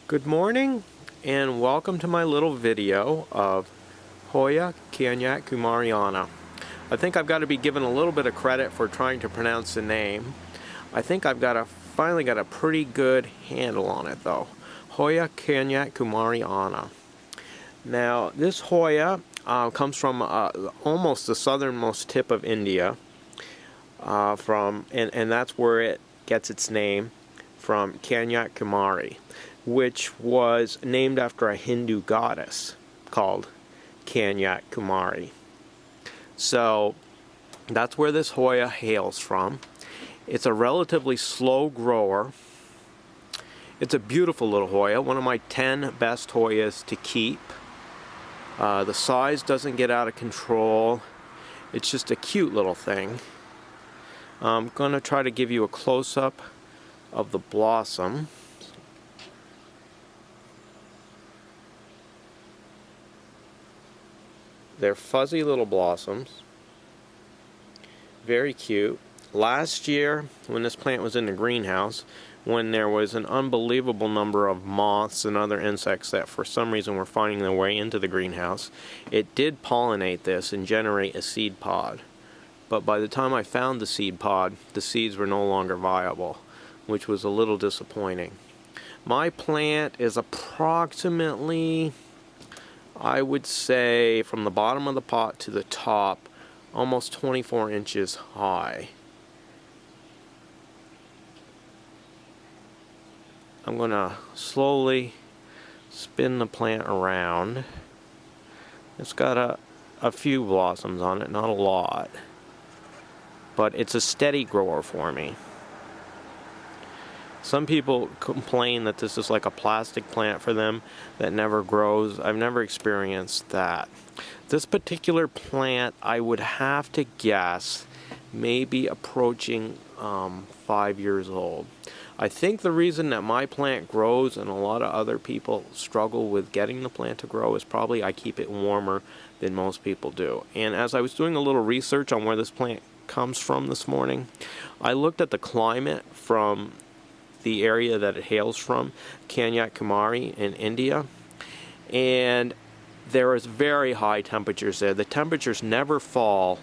Good morning and welcome to my little video of Hoya kanyakumariana. I think I've got to be given a little bit of credit for trying to pronounce the name. I think I've finally got a pretty good handle on it though. Hoya kanyakumariana. Now this Hoya comes from almost the southernmost tip of India, and that's where it gets its name from, Kanyakumari, which was named after a Hindu goddess called Kanyakumari. So that's where this Hoya hails from. It's a relatively slow grower. It's a beautiful little Hoya, one of my 10 best Hoyas to keep. The size doesn't get out of control. It's just a cute little thing. I'm going to try to give you a close-up of the blossom. They're fuzzy little blossoms. Very cute. Last year, when this plant was in the greenhouse, when there was an unbelievable number of moths and other insects that for some reason were finding their way into the greenhouse, it did pollinate this and generate a seed pod. But by the time I found the seed pod, the seeds were no longer viable, which was a little disappointing. My plant is approximately, I would say, from the bottom of the pot to the top, almost 24 inches high. I'm going to slowly spin the plant around. It's got a few blossoms on it, not a lot. But it's a steady grower for me. Some people complain that this is like a plastic plant for them that never grows. I've never experienced that. This particular plant, I would have to guess, maybe approaching 5 years old. I think the reason that my plant grows and a lot of other people struggle with getting the plant to grow is probably I keep it warmer than most people do. And as I was doing a little research on where this plant comes from this morning, I looked at the climate from the area that it hails from, Kanyakumari in India, and there is very high temperatures there. The temperatures never fall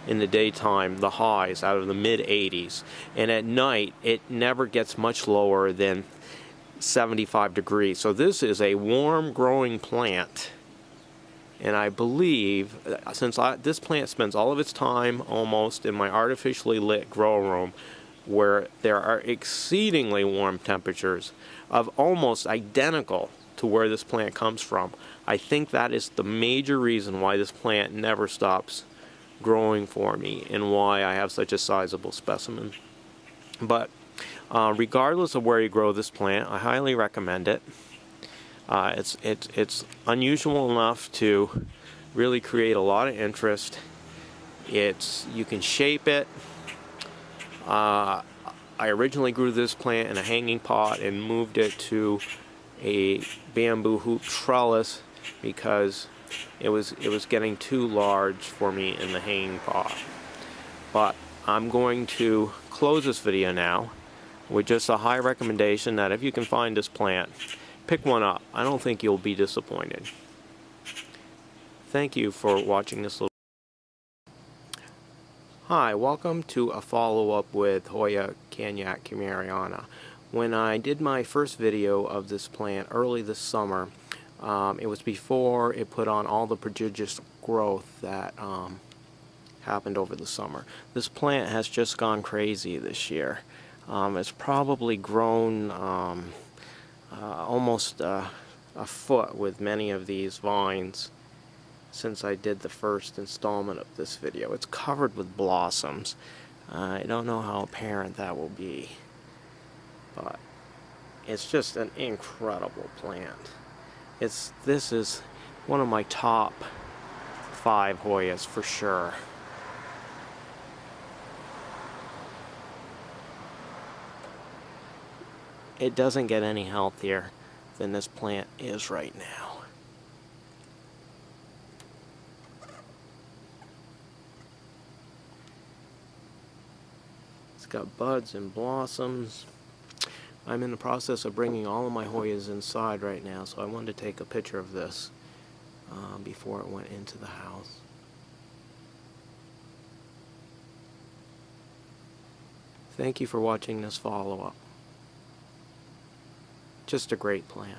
in the daytime, the highs out of the mid 80s, and at night it never gets much lower than 75 degrees. So this is a warm growing plant. And I believe, since this plant spends all of its time almost in my artificially lit grow room, where there are exceedingly warm temperatures of almost identical to where this plant comes from, I think that is the major reason why this plant never stops growing for me and why I have such a sizable specimen. But regardless of where you grow this plant, I highly recommend it. It's unusual enough to really create a lot of interest. You can shape it. I originally grew this plant in a hanging pot and moved it to a bamboo hoop trellis because it was getting too large for me in the hanging pot. But I'm going to close this video now with just a high recommendation that if you can find this plant, pick one up. I don't think you'll be disappointed. Thank you for watching this little. Hi, welcome to a follow-up with Hoya kanyakumariana. When I did my first video of this plant early this summer, it was before it put on all the prodigious growth that happened over the summer. This plant has just gone crazy this year. It's probably grown almost a foot with many of these vines since I did the first installment of this video. It's covered with blossoms. I don't know how apparent that will be, but it's just an incredible plant. This is one of my top 5 Hoyas for sure. It doesn't get any healthier than this plant is right now. It's got buds and blossoms. I'm in the process of bringing all of my Hoyas inside right now, so I wanted to take a picture of this before it went into the house. Thank you for watching this follow-up. Just a great plant.